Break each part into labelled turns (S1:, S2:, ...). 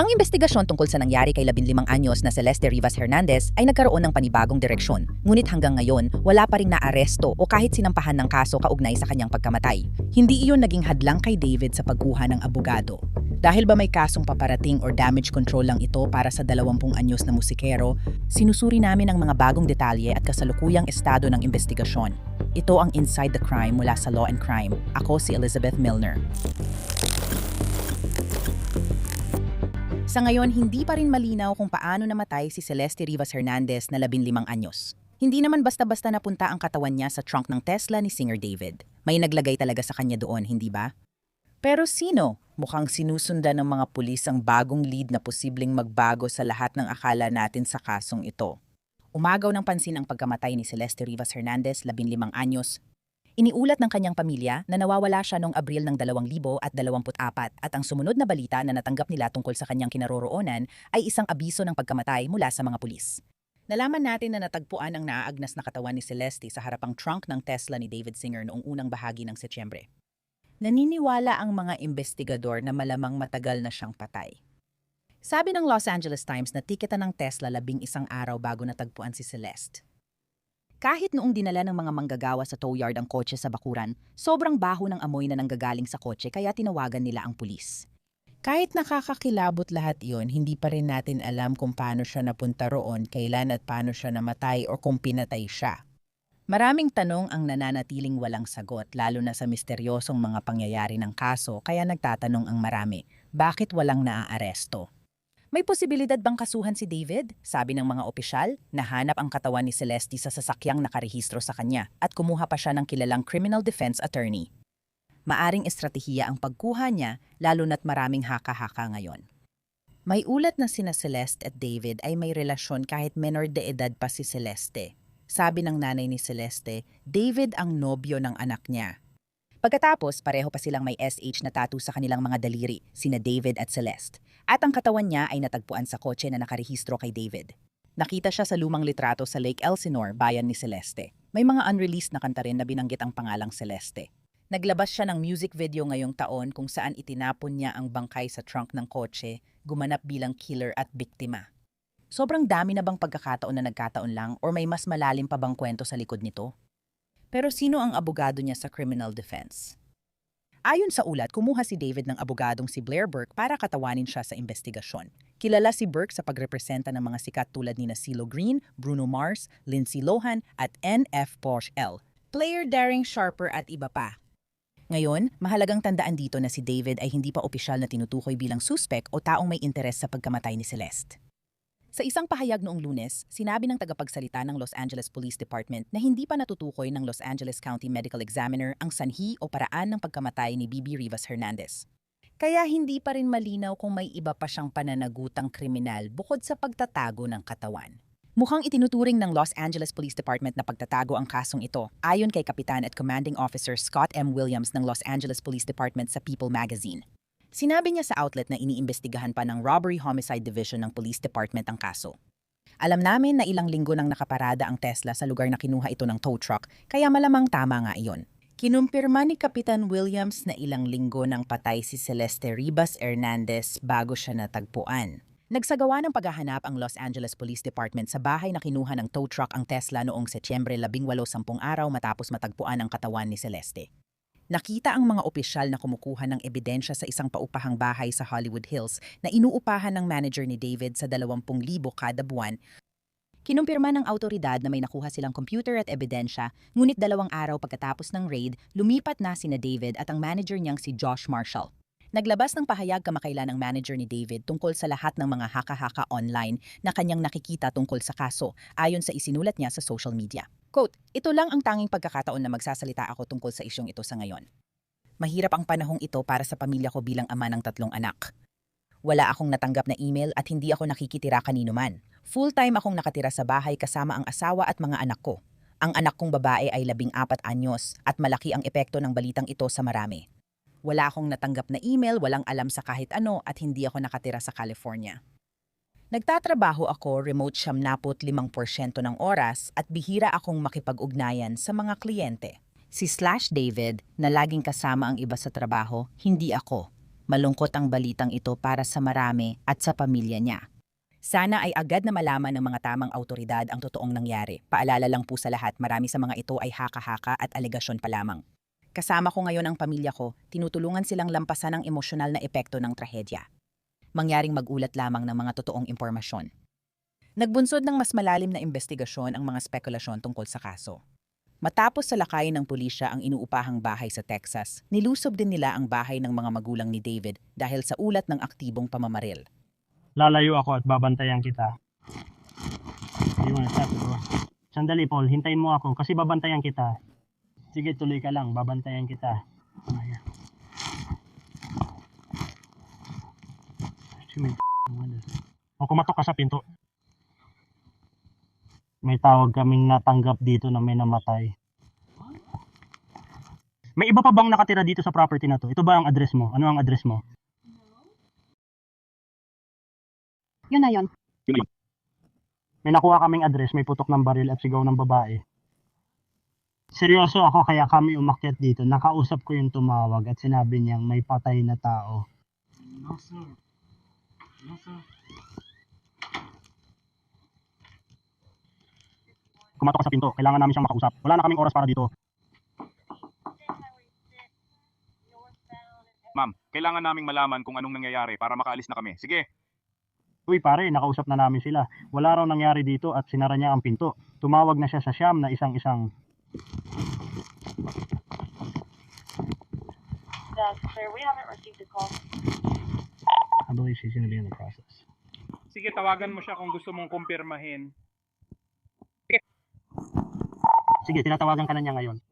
S1: Ang investigasyon tungkol sa nangyari kay 15 anyos na Celeste Rivas Hernandez ay nagkaroon ng panibagong direksyon. Ngunit hanggang ngayon, wala pa ring naaresto o kahit sinampahan ng kaso kaugnay sa kanyang pagkamatay. Hindi iyon naging hadlang kay David sa pagkuha ng abogado. Dahil ba may kasong paparating or damage control lang ito para sa 20 anyos na musikero, sinusuri namin ang mga bagong detalye at kasalukuyang estado ng investigasyon. Ito ang Inside the Crime mula sa Law and Crime. Ako si Elizabeth Milner. Sa ngayon, hindi pa rin malinaw kung paano namatay si Celeste Rivas Hernandez na 15 anyos. Hindi naman basta-basta napunta ang katawan niya sa trunk ng Tesla ni Singer David. May naglagay talaga sa kanya doon, hindi ba? Pero sino? Mukhang sinusundan ng mga pulis ang bagong lead na posibleng magbago sa lahat ng akala natin sa kasong ito. Umagaw ng pansin ang pagkamatay ni Celeste Rivas Hernandez, 15 anyos. Iniulat ng kanyang pamilya na nawawala siya noong Abril ng 2024 at ang sumunod na balita na natanggap nila tungkol sa kanyang kinaroroonan ay isang abiso ng pagkamatay mula sa mga pulis. Nalaman natin na natagpuan ang naaagnas na katawan ni Celeste sa harapang trunk ng Tesla ni David Singer noong unang bahagi ng Setyembre. Naniniwala ang mga investigador na malamang matagal na siyang patay. Sabi ng Los Angeles Times na tiketan ng Tesla 11 araw bago natagpuan si Celeste. Kahit noong dinala ng mga manggagawa sa tow yard ang kotse sa bakuran, sobrang baho ng amoy na nanggagaling sa kotse kaya tinawagan nila ang pulis. Kahit nakakakilabot lahat iyon, hindi pa rin natin alam kung paano siya napunta roon, kailan at paano siya namatay o kung pinatay siya. Maraming tanong ang nananatiling walang sagot, lalo na sa misteryosong mga pangyayari ng kaso, kaya nagtatanong ang marami, bakit walang naaaresto? May posibilidad bang kasuhan si David? Sabi ng mga opisyal, nahanap ang katawan ni Celeste sa sasakyang nakarehistro sa kanya at kumuha pa siya ng kilalang criminal defense attorney. Maaring estratehiya ang pagkuha niya, lalo na't maraming haka-haka ngayon. May ulat na sina Celeste at David ay may relasyon kahit menor de edad pa si Celeste. Sabi ng nanay ni Celeste, David ang nobyo ng anak niya. Pagkatapos, pareho pa silang may SH na tattoo sa kanilang mga daliri, sina David at Celeste. At ang katawan niya ay natagpuan sa kotse na nakarehistro kay David. Nakita siya sa lumang litrato sa Lake Elsinore, bayan ni Celeste. May mga unreleased na kanta rin na binanggit ang pangalang Celeste. Naglabas siya ng music video ngayong taon kung saan itinapon niya ang bangkay sa trunk ng kotse, gumanap bilang killer at biktima. Sobrang dami na bang pagkakataon na nagkataon lang or may mas malalim pa bang kwento sa likod nito? Pero sino ang abogado niya sa criminal defense? Ayon sa ulat, kumuha si David ng abogadong si Blair Burke para katawanin siya sa investigasyon. Kilala si Burke sa pagrepresenta ng mga sikat tulad ni CeeLo Green, Bruno Mars, Lindsay Lohan at N.F. Posh L. Player Darren Sharper at iba pa. Ngayon, mahalagang tandaan dito na si David ay hindi pa opisyal na tinutukoy bilang suspek o taong may interes sa pagkamatay ni Celeste. Sa isang pahayag noong Lunes, sinabi ng tagapagsalita ng Los Angeles Police Department na hindi pa natutukoy ng Los Angeles County Medical Examiner ang sanhi o paraan ng pagkamatay ni BB Rivas Hernandez. Kaya hindi pa rin malinaw kung may iba pa siyang pananagutang kriminal bukod sa pagtatago ng katawan. Mukhang itinuturing ng Los Angeles Police Department na pagtatago ang kasong ito, ayon kay Kapitan at Commanding Officer Scott M. Williams ng Los Angeles Police Department sa People Magazine. Sinabi niya sa outlet na iniimbestigahan pa ng Robbery Homicide Division ng Police Department ang kaso. Alam namin na ilang linggo nang nakaparada ang Tesla sa lugar na kinuha ito ng tow truck, kaya malamang tama nga iyon. Kinumpirma ni Kapitan Williams na ilang linggo nang patay si Celeste Rivas Hernandez bago siya natagpuan. Nagsagawa ng paghahanap ang Los Angeles Police Department sa bahay na kinuha ng tow truck ang Tesla noong Setyembre 18, 10 araw matapos matagpuan ang katawan ni Celeste. Nakita ang mga opisyal na kumukuha ng ebidensya sa isang paupahang bahay sa Hollywood Hills na inuupahan ng manager ni David sa 20,000 kada buwan. Kinumpirma ng autoridad na may nakuha silang computer at ebidensya, ngunit 2 araw pagkatapos ng raid, lumipat na sina David at ang manager niyang si Josh Marshall. Naglabas ng pahayag kamakailan ng manager ni David tungkol sa lahat ng mga haka-haka online na kanyang nakikita tungkol sa kaso, ayon sa isinulat niya sa social media. Quote, ito lang ang tanging pagkakataon na magsasalita ako tungkol sa isyong ito sa ngayon. Mahirap ang panahong ito para sa pamilya ko bilang ama ng 3 anak. Wala akong natanggap na email at hindi ako nakikitira kanino man. Full-time akong nakatira sa bahay kasama ang asawa at mga anak ko. Ang anak kong babae ay 14 anyos at malaki ang epekto ng balitang ito sa marami. Wala akong natanggap na email, walang alam sa kahit ano at hindi ako nakatira sa California. Nagtatrabaho ako remote 75% ng oras at bihira akong makipag-ugnayan sa mga kliyente. Si Slash David, na laging kasama ang iba sa trabaho, hindi ako. Malungkot ang balitang ito para sa marami at sa pamilya niya. Sana ay agad na malaman ng mga tamang awtoridad ang totoong nangyari. Paalala lang po sa lahat, marami sa mga ito ay haka-haka at alegasyon pa lamang. Kasama ko ngayon ang pamilya ko, tinutulungan silang lampasan ang emosyonal na epekto ng trahedya. Mangyaring magulat lamang ng mga totoong impormasyon. Nagbunsod ng mas malalim na investigasyon ang mga spekulasyon tungkol sa kaso. Matapos salakayin ng pulisya ang inuupahang bahay sa Texas, nilusob din nila ang bahay ng mga magulang ni David dahil sa ulat ng aktibong pamamaril.
S2: Lalayo ako at babantayan kita. You wanna stop, bro? Sandali, Paul. Hintayin mo ako kasi babantayan kita. Sige, tuloy ka lang. Babantayan kita. Ayan. O kumatok ka sa pinto. May tawag kaming natanggap dito na may namatay. May iba pa bang nakatira dito sa property na to? Ito ba ang address mo? Ano ang address mo?
S3: Yun na yun.
S2: May nakuha kaming address, may putok ng baril at sigaw ng babae. Seryoso ako kaya kami umakyat dito. Nakausap ko yung tumawag at sinabi niyang may patay na tao.
S4: No, sir. No, sir.
S2: Kumatok ka sa pinto. Kailangan namin siyang makausap. Wala na kaming oras para dito.
S4: Ma'am, kailangan naming malaman kung anong nangyayari para makaalis na kami. Sige.
S2: Uy pare, nakausap na namin sila. Wala raw nangyari dito at sinara niya ang pinto. Tumawag na siya sa siyam na isang-isang.
S3: Sir, we haven't received a call.
S2: I believe she's gonna be in the process.
S5: Sige, tawagan mo siya kung gusto mong kumpirmahin.
S2: Sige, tinatawagan ka na niya ngayon.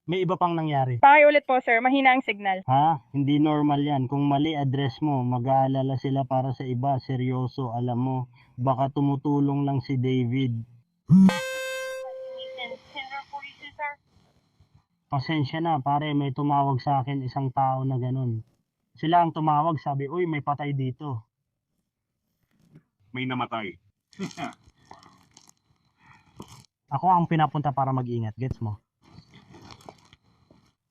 S2: May iba pang nangyari.
S6: Pakiulit po sir, mahina ang signal.
S2: Ha? Hindi normal yan. Kung mali address mo, mag-aalala sila para sa iba. Seryoso, alam mo. Baka tumutulong lang si David. Pasensya na, pare. May tumawag sa akin isang tao na ganun. Sila ang tumawag, sabi, uy, may patay dito.
S4: May namatay.
S2: Ako ang pinapunta para mag-ingat. Gets mo?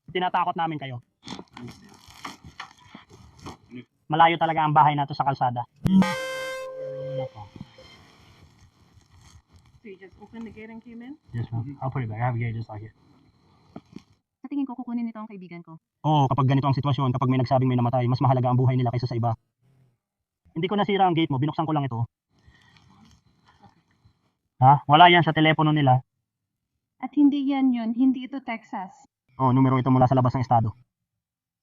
S2: Tinatakot namin kayo. Malayo talaga ang bahay nato sa kalsada.
S6: So you just opened the gate and came in?
S2: Yes, ma'am. I'll put it back. I have a gate just like it.
S3: Sa tingin ko, kukunin nito ang kaibigan ko.
S2: Oo, kapag ganito ang sitwasyon, kapag may nagsabing may namatay, mas mahalaga ang buhay nila kaysa sa iba. Hindi ko nasira ang gate mo, binuksan ko lang ito. Ha? Wala yan sa telepono nila.
S3: At hindi yan yun. Hindi ito Texas.
S2: Oh, numero ito mula sa labas ng estado.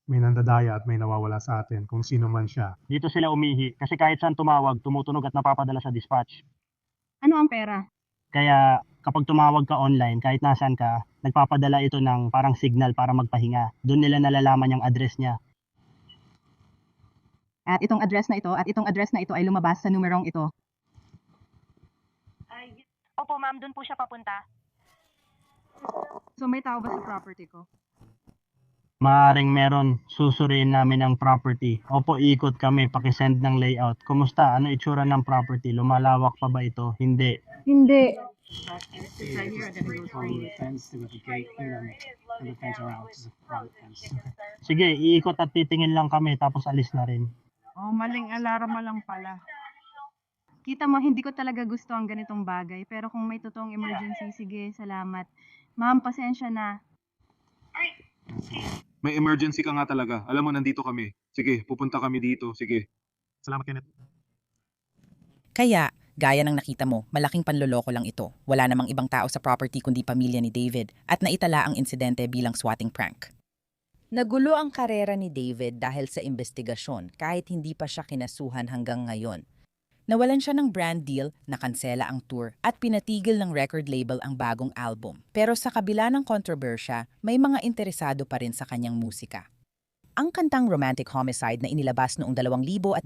S7: May nandadaya at may nawawala sa atin kung sino man siya.
S2: Dito sila umihi kasi kahit saan tumawag, tumutunog at napapadala sa dispatch.
S3: Ano ang pera?
S2: Kaya kapag tumawag ka online, kahit nasaan ka, nagpapadala ito ng parang signal para magpahinga. Doon nila nalalaman yung address niya.
S3: At itong address na ito ay lumabas sa numerong ito.
S6: Opo ma'am, doon po siya papunta.
S3: So may tao ba sa property ko?
S2: Maaring meron, susuriin namin ang property. Opo, ikot kami, pakisend ng layout. Kumusta? Ano itsura ng property? Lumalawak pa ba ito? Hindi.
S3: Hindi.
S2: Sige, iikot at titingin lang kami tapos alis na rin.
S6: Oh, maling alarma lang pala.
S3: Kita mo, hindi ko talaga gusto ang ganitong bagay. Pero kung may totoong emergency, sige, salamat. Ma'am, pasensya na.
S4: May emergency ka nga talaga. Alam mo, nandito kami. Sige, pupunta kami dito. Sige.
S7: Salamat, Kenneth.
S1: Kaya, gaya ng nakita mo, malaking panloloko lang ito. Wala namang ibang tao sa property kundi pamilya ni David at naitala ang insidente bilang swatting prank. Nagulo ang karera ni David dahil sa investigasyon kahit hindi pa siya kinasuhan hanggang ngayon. Nawalan siya ng brand deal, nakansela ang tour, at pinatigil ng record label ang bagong album. Pero sa kabila ng kontrobersya, may mga interesado pa rin sa kanyang musika. Ang kantang Romantic Homicide na inilabas noong 2022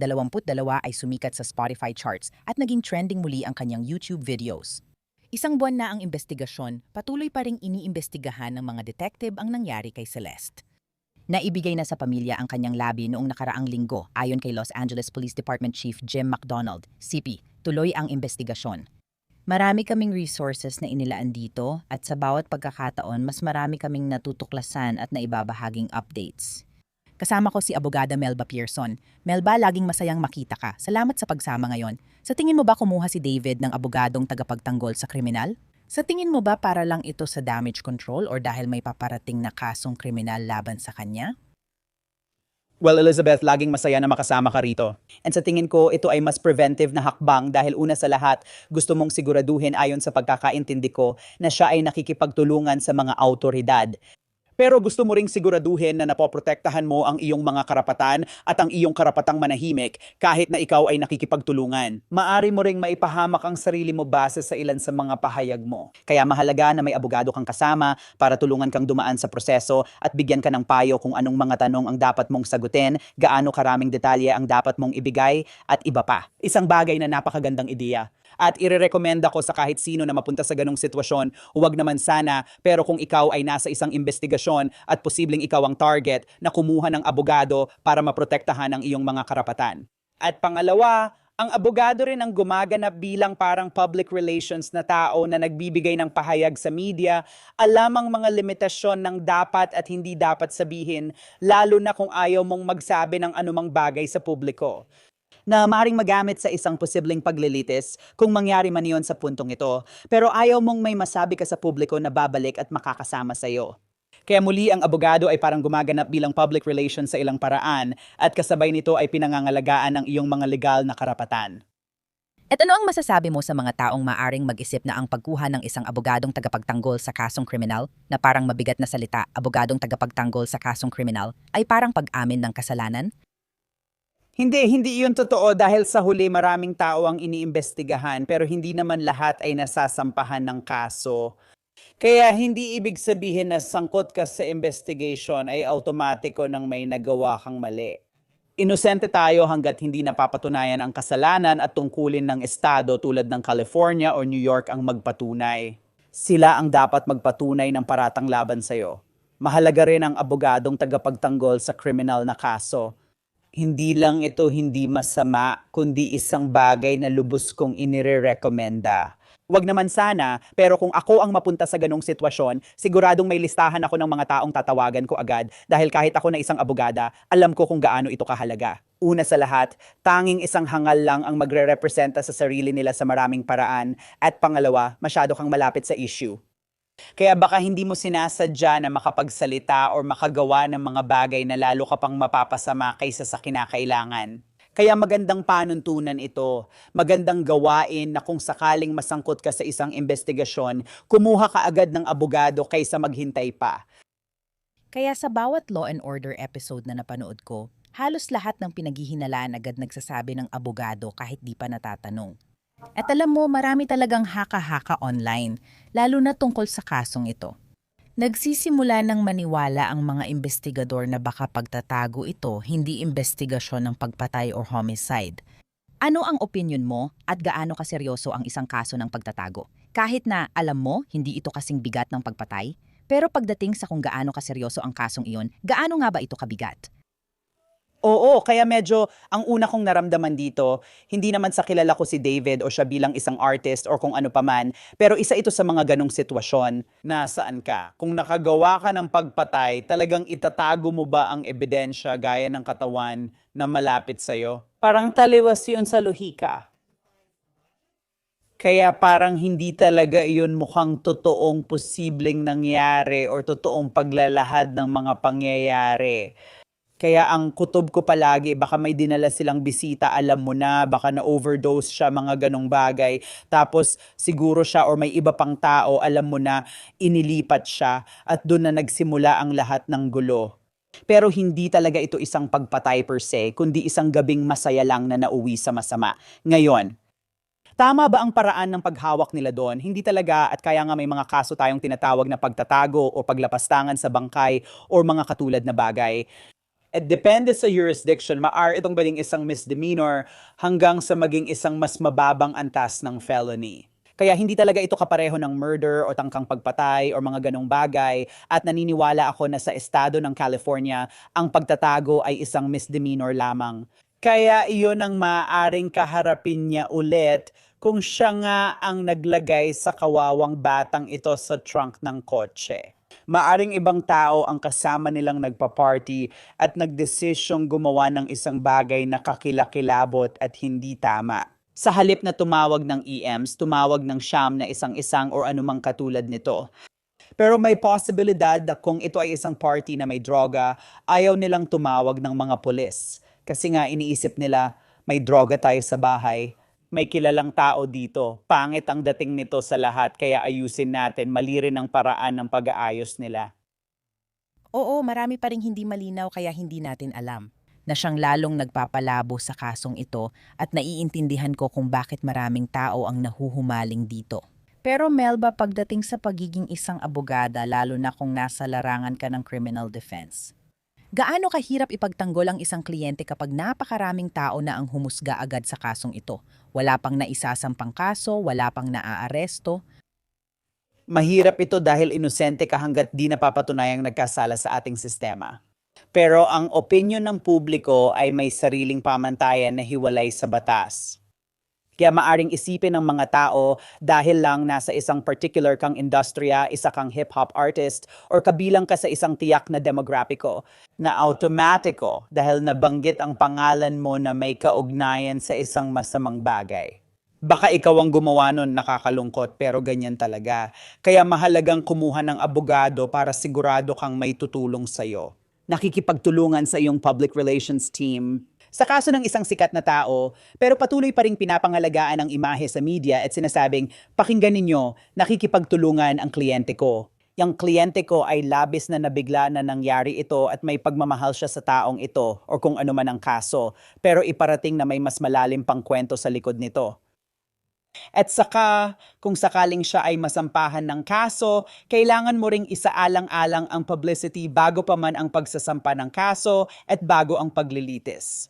S1: ay sumikat sa Spotify charts at naging trending muli ang kanyang YouTube videos. Isang buwan na ang investigasyon, patuloy pa ring iniimbestigahan ng mga detective ang nangyari kay Celeste. Naibigay na sa pamilya ang kanyang labi noong nakaraang linggo ayon kay Los Angeles Police Department Chief Jim McDonald, CP. Tuloy ang investigasyon. Marami kaming resources na inilaan dito at sa bawat pagkakataon mas marami kaming natutuklasan at naibabahaging updates. Kasama ko si Abogada Melba Pearson. Melba, laging masayang makita ka. Salamat sa pagsama ngayon. Sa tingin mo ba kumuha si David ng abogadong tagapagtanggol sa kriminal? Sa tingin mo ba para lang ito sa damage control or dahil may paparating na kasong kriminal laban sa kanya?
S8: Well, Elizabeth, laging masaya na makasama ka rito. And sa tingin ko, ito ay mas preventive na hakbang dahil una sa lahat, gusto mong siguraduhin ayon sa pagkakaintindi ko na siya ay nakikipagtulungan sa mga autoridad. Pero gusto mo ring siguraduhin na napoprotektahan mo ang iyong mga karapatan at ang iyong karapatang manahimik kahit na ikaw ay nakikipagtulungan. Maari mo ring maipahamak ang sarili mo base sa ilan sa mga pahayag mo. Kaya mahalaga na may abogado kang kasama para tulungan kang dumaan sa proseso at bigyan ka ng payo kung anong mga tanong ang dapat mong sagutin, gaano karaming detalye ang dapat mong ibigay at iba pa. Isang bagay na napakagandang ideya. At irerekomenda ko sa kahit sino na mapunta sa ganong sitwasyon, huwag naman sana, pero kung ikaw ay nasa isang investigasyon at posibleng ikaw ang target, na kumuha ng abogado para maprotektahan ang iyong mga karapatan. At pangalawa, ang abogado rin ang gumaganap bilang parang public relations na tao na nagbibigay ng pahayag sa media, alam ang mga limitasyon ng dapat at hindi dapat sabihin, lalo na kung ayaw mong magsabi ng anumang bagay sa publiko na maaaring magamit sa isang posibleng paglilitis kung mangyari man iyon sa puntong ito, pero ayaw mong may masabi ka sa publiko na babalik at makakasama sa iyo. Kaya muli ang abogado ay parang gumaganap bilang public relations sa ilang paraan at kasabay nito ay pinangangalagaan ang iyong mga legal na karapatan.
S1: At ano ang masasabi mo sa mga taong maaring mag-isip na ang pagkuha ng isang abogadong tagapagtanggol sa kasong kriminal, na parang mabigat na salita, abogadong tagapagtanggol sa kasong kriminal, ay parang pag-amin ng kasalanan?
S8: Hindi yun totoo dahil sa huli maraming tao ang iniimbestigahan pero hindi naman lahat ay nasasampahan ng kaso. Kaya hindi ibig sabihin na sangkot ka sa investigation ay automatiko nang may nagawa kang mali. Inosente tayo hanggat hindi napapatunayan ang kasalanan at tungkulin ng estado tulad ng California o New York ang magpatunay. Sila ang dapat magpatunay ng paratang laban sa'yo. Mahalaga rin ang abogadong tagapagtanggol sa kriminal na kaso. Hindi lang ito hindi masama, kundi isang bagay na lubos kong inirerekomenda. Wag naman sana, pero kung ako ang mapunta sa ganong sitwasyon, siguradong may listahan ako ng mga taong tatawagan ko agad dahil kahit ako na isang abogada, alam ko kung gaano ito kahalaga. Una sa lahat, tanging isang hangal lang ang magre-representa sa sarili nila sa maraming paraan at pangalawa, masyado kang malapit sa issue. Kaya baka hindi mo sinasadya na makapagsalita o makagawa ng mga bagay na lalo ka pang mapapasama kaysa sa kinakailangan. Kaya magandang panuntunan ito, magandang gawain na kung sakaling masangkot ka sa isang investigasyon, kumuha ka agad ng abogado kaysa maghintay pa.
S1: Kaya sa bawat Law and Order episode na napanood ko, halos lahat ng pinaghihinalaan agad nagsasabi ng abogado kahit di pa natatanong. At alam mo, marami talagang haka-haka online, lalo na tungkol sa kasong ito. Nagsisimula ng maniwala ang mga investigador na baka pagtatago ito hindi investigasyon ng pagpatay or homicide. Ano ang opinion mo at gaano kaseryoso ang isang kaso ng pagtatago? Kahit na alam mo, hindi ito kasing bigat ng pagpatay, pero pagdating sa kung gaano kaseryoso ang kasong iyon, gaano nga ba ito kabigat?
S8: Oo, kaya medyo ang una kong naramdaman dito, hindi naman sa kilala ko si David o siya bilang isang artist or kung ano paman, pero isa ito sa mga ganong sitwasyon na saan ka. Kung nakagawa ka ng pagpatay, talagang itatago mo ba ang ebidensya gaya ng katawan na malapit sa'yo? Parang taliwas yun sa lohika. Kaya parang hindi talaga iyon mukhang totoong posibleng nangyari or totoong paglalahad ng mga pangyayari. Kaya ang kutob ko palagi, baka may dinala silang bisita, alam mo na, baka na-overdose siya, mga ganong bagay. Tapos siguro siya or may iba pang tao, alam mo na, inilipat siya at doon na nagsimula ang lahat ng gulo. Pero hindi talaga ito isang pagpatay per se, kundi isang gabing masaya lang na nauwi sa masama. Ngayon, tama ba ang paraan ng paghawak nila doon? Hindi talaga at kaya nga may mga kaso tayong tinatawag na pagtatago o paglapastangan sa bangkay o mga katulad na bagay. At depende sa jurisdiction, maaari itong maging isang misdemeanor hanggang sa maging isang mas mababang antas ng felony. Kaya hindi talaga ito kapareho ng murder o tangkang pagpatay o mga ganong bagay at naniniwala ako na sa estado ng California, ang pagtatago ay isang misdemeanor lamang. Kaya iyon ang maaaring kaharapin niya ulit kung siya nga ang naglagay sa kawawang batang ito sa trunk ng kotse. Maaring ibang tao ang kasama nilang nagpa-party at nagdesisyong gumawa ng isang bagay na kakilakilabot at hindi tama. Sa halip na tumawag ng EMs, tumawag ng siyam na isang-isang o anumang katulad nito. Pero may posibilidad na kung ito ay isang party na may droga, ayaw nilang tumawag ng mga pulis. Kasi nga iniisip nila, may droga tayo sa bahay, may kilalang tao dito, pangit ang dating nito sa lahat kaya ayusin natin, mali rin ang paraan ng pag-aayos nila.
S1: Oo, marami pa ring hindi malinaw kaya hindi natin alam na siyang lalong nagpapalabo sa kasong ito at naiintindihan ko kung bakit maraming tao ang nahuhumaling dito. Pero Melba, pagdating sa pagiging isang abogada, lalo na kung nasa larangan ka ng criminal defense, gaano kahirap ipagtanggol ang isang kliyente kapag napakaraming tao na ang humusga agad sa kasong ito? Wala pang naisasampang kaso, wala pang naaaresto.
S8: Mahirap ito dahil inosente ka hanggat di napapatunayang nagkasala sa ating sistema. Pero ang opinyon ng publiko ay may sariling pamantayan na hiwalay sa batas. Kaya maaring isipin ng mga tao dahil lang nasa isang particular kang industriya, isa kang hip-hop artist, or kabilang ka sa isang tiyak na demograpiko, na automatiko dahil nabanggit ang pangalan mo na may kaugnayan sa isang masamang bagay. Baka ikaw ang gumawa nun, nakakalungkot, pero ganyan talaga. Kaya mahalagang kumuha ng abogado para sigurado kang may tutulong sa'yo. Nakikipagtulungan sa iyong public relations team. Sa kaso ng isang sikat na tao, pero patuloy pa ring pinapangalagaan ang imahe sa media at sinasabing, pakinggan ninyo, nakikipagtulungan ang kliyente ko. Yang kliyente ko ay labis na nabigla na nangyari ito at may pagmamahal siya sa taong ito o kung ano man ang kaso, pero iparating na may mas malalim pang kwento sa likod nito. At saka, kung sakaling siya ay masampahan ng kaso, kailangan mo ring isaalang-alang ang publicity bago pa man ang pagsasampa ng kaso at bago ang paglilitis.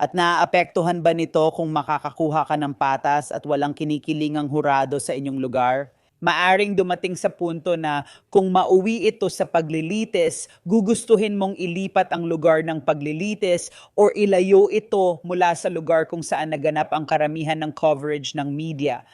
S8: At naaapektuhan ba nito kung makakakuha ka ng patas at walang kinikilingang hurado sa inyong lugar? Maaring dumating sa punto na kung mauwi ito sa paglilitis, gugustuhin mong ilipat ang lugar ng paglilitis o ilayo ito mula sa lugar kung saan naganap ang karamihan ng coverage ng media.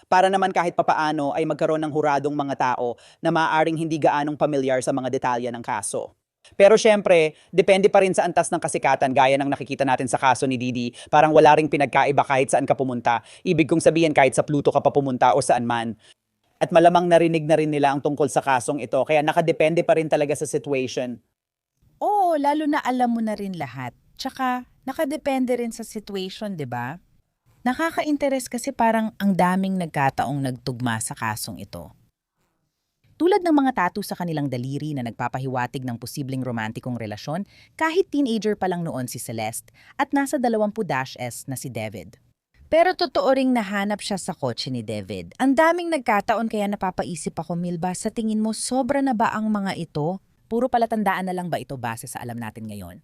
S8: Para naman kahit papaano ay magkaroon ng huradong mga tao na maaaring hindi gaanong pamilyar sa mga detalye ng kaso. Pero syempre, depende pa rin sa antas ng kasikatan gaya ng nakikita natin sa kaso ni Didi. Parang wala ring pinagkaiba kahit saan ka pumunta. Ibig kong sabihin kahit sa Pluto ka pa pumunta o saan man. At malamang narinig na rin nila ang tungkol sa kasong ito. Kaya nakadepende pa rin talaga sa situation.
S1: Oo, lalo na alam mo na rin lahat. Tsaka, nakadepende rin sa situation, di ba? Nakaka-interes kasi parang ang daming nagkataong nagtugma sa kasong ito. Tulad ng mga tattoo sa kanilang daliri na nagpapahiwatig ng posibleng romantikong relasyon kahit teenager pa lang noon si Celeste at nasa 20-S na si David. Pero totoo ring nahanap siya sa kotse ni David. Ang daming nagkataon kaya napapaisip ako, Milba, sa tingin mo sobra na ba ang mga ito? Puro palatandaan na lang ba ito base sa alam natin ngayon?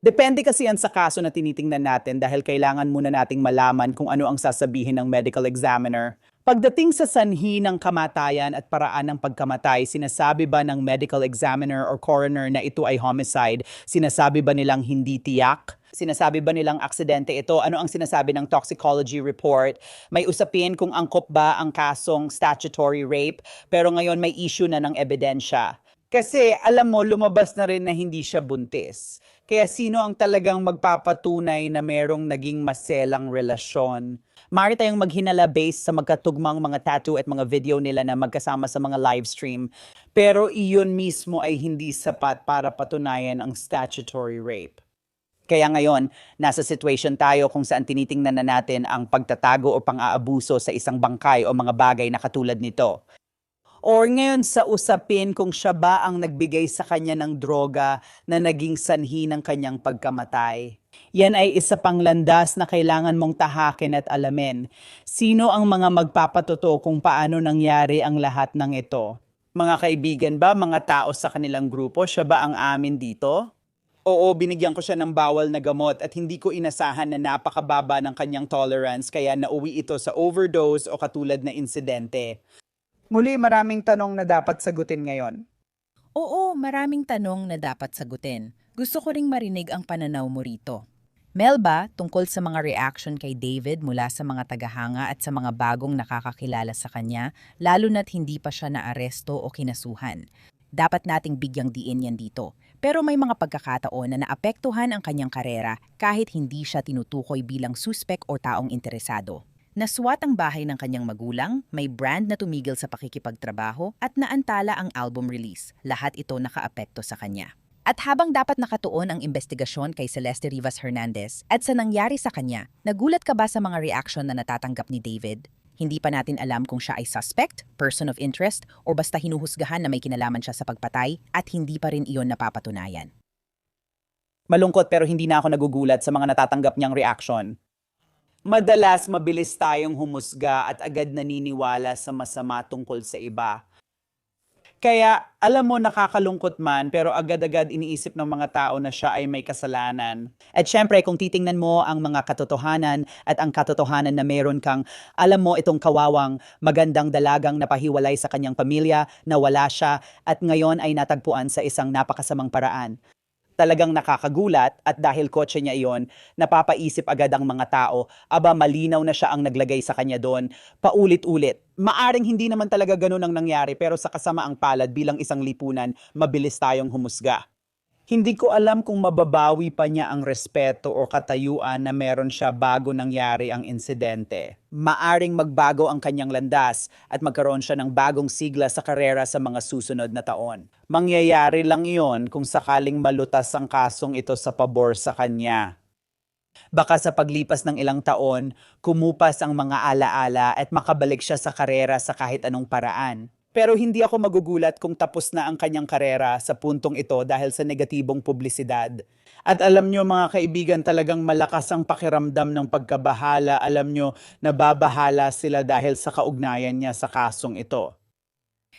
S8: Depende kasi yan sa kaso na tinitingnan natin dahil kailangan muna nating malaman kung ano ang sasabihin ng medical examiner. Pagdating sa sanhi ng kamatayan at paraan ng pagkamatay, sinasabi ba ng medical examiner or coroner na ito ay homicide? Sinasabi ba nilang hindi tiyak? Sinasabi ba nilang aksidente ito? Ano ang sinasabi ng toxicology report? May usapin kung angkop ba ang kasong statutory rape, pero ngayon may issue na ng ebidensya. Kasi alam mo, lumabas na rin na hindi siya buntis. Kaya sino ang talagang magpapatunay na merong naging maselang relasyon? Maaari tayong maghinala based sa magkatugmang mga tattoo at mga video nila na magkasama sa mga live stream. Pero iyon mismo ay hindi sapat para patunayan ang statutory rape. Kaya ngayon, nasa situation tayo kung saan tinitingnan na natin ang pagtatago o pang-aabuso sa isang bangkay o mga bagay na katulad nito. Or ngayon sa usapin kung siya ba ang nagbigay sa kanya ng droga na naging sanhi ng kanyang pagkamatay. Yan ay isa pang landas na kailangan mong tahakin at alamin. Sino ang mga magpapatuto kung paano nangyari ang lahat ng ito? Mga kaibigan ba, mga tao sa kanilang grupo, siya ba ang amin dito? Oo, binigyan ko siya ng bawal na gamot at hindi ko inasahan na napakababa ng kanyang tolerance kaya nauwi ito sa overdose o katulad na insidente. Muli, maraming tanong na dapat sagutin ngayon.
S1: Oo, maraming tanong na dapat sagutin. Gusto ko ring marinig ang pananaw mo rito. Melba, tungkol sa mga reaction kay David mula sa mga tagahanga at sa mga bagong nakakakilala sa kanya, lalo na't hindi pa siya naaresto o kinasuhan. Dapat nating bigyang diin yan dito. Pero may mga pagkakataon na naapektuhan ang kanyang karera kahit hindi siya tinutukoy bilang suspek o taong interesado. Naswat ang bahay ng kanyang magulang, may brand na tumigil sa pakikipagtrabaho at naantala ang album release. Lahat ito nakaapekto sa kanya. At habang dapat nakatuon ang investigasyon kay Celeste Rivas Hernandez at sa nangyari sa kanya, nagulat ka ba sa mga reaction na natatanggap ni David? Hindi pa natin alam kung siya ay suspect, person of interest, o basta hinuhusgahan na may kinalaman siya sa pagpatay at hindi pa rin iyon napapatunayan.
S8: Malungkot pero hindi na ako nagugulat sa mga natatanggap niyang reaction. Madalas mabilis tayong humusga at agad naniniwala sa masama tungkol sa iba. Kaya, alam mo, nakakalungkot man, pero agad-agad iniisip ng mga tao na siya ay may kasalanan. At syempre, kung titingnan mo ang mga katotohanan at ang katotohanan na meron kang, alam mo, itong kawawang, magandang dalagang napahiwalay sa kanyang pamilya, na wala siya, at ngayon ay natagpuan sa isang napakasamang paraan. Talagang nakakagulat at dahil kotse niya iyon, napapaisip agad ang mga tao, aba malinaw na siya ang naglagay sa kanya doon, paulit-ulit. Maaring hindi naman talaga ganun ang nangyari pero sa kasamaang palad bilang isang lipunan, mabilis tayong humusga. Hindi ko alam kung mababawi pa niya ang respeto o katayuan na meron siya bago nangyari ang insidente. Maaring magbago ang kanyang landas at magkaroon siya ng bagong sigla sa karera sa mga susunod na taon. Mangyayari lang iyon kung sakaling malutas ang kasong ito sa pabor sa kanya. Baka sa paglipas ng ilang taon, kumupas ang mga alaala at makabalik siya sa karera sa kahit anong paraan. Pero hindi ako magugulat kung tapos na ang kanyang karera sa puntong ito dahil sa negatibong publisidad. At alam nyo mga kaibigan, talagang malakas ang pakiramdam ng pagkabahala. Alam nyo, nababahala sila dahil sa kaugnayan niya sa kasong ito.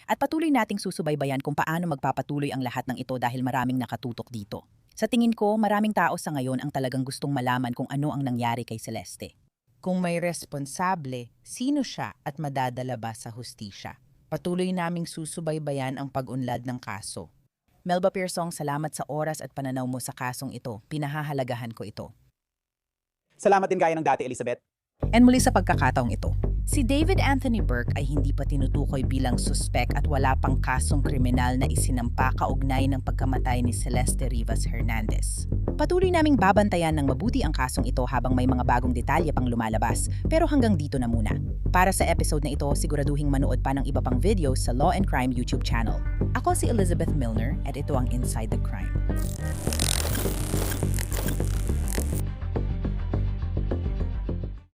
S1: At patuloy nating susubaybayan kung paano magpapatuloy ang lahat ng ito dahil maraming nakatutok dito. Sa tingin ko, maraming tao sa ngayon ang talagang gustong malaman kung ano ang nangyari kay Celeste. Kung may responsable, sino siya at madadala ba sa hustisya? Patuloy naming susubaybayan ang pag-unlad ng kaso. Melba Piersong, salamat sa oras at pananaw mo sa kasong ito. Pinahahalagahan ko ito.
S8: Salamat din gaya ng dati, Elizabeth.
S1: And muli sa pagkakataong ito, si David Anthony Burke ay hindi pa tinutukoy bilang suspek at wala pang kasong kriminal na isinampa kaugnay ng pagkamatay ni Celeste Rivas Hernandez. Patuloy naming babantayan ng mabuti ang kasong ito habang may mga bagong detalye pang lumalabas, pero hanggang dito na muna. Para sa episode na ito, siguraduhing manood pa ng iba pang videos sa Law and Crime YouTube channel. Ako si Elizabeth Milner at ito ang Inside the Crime.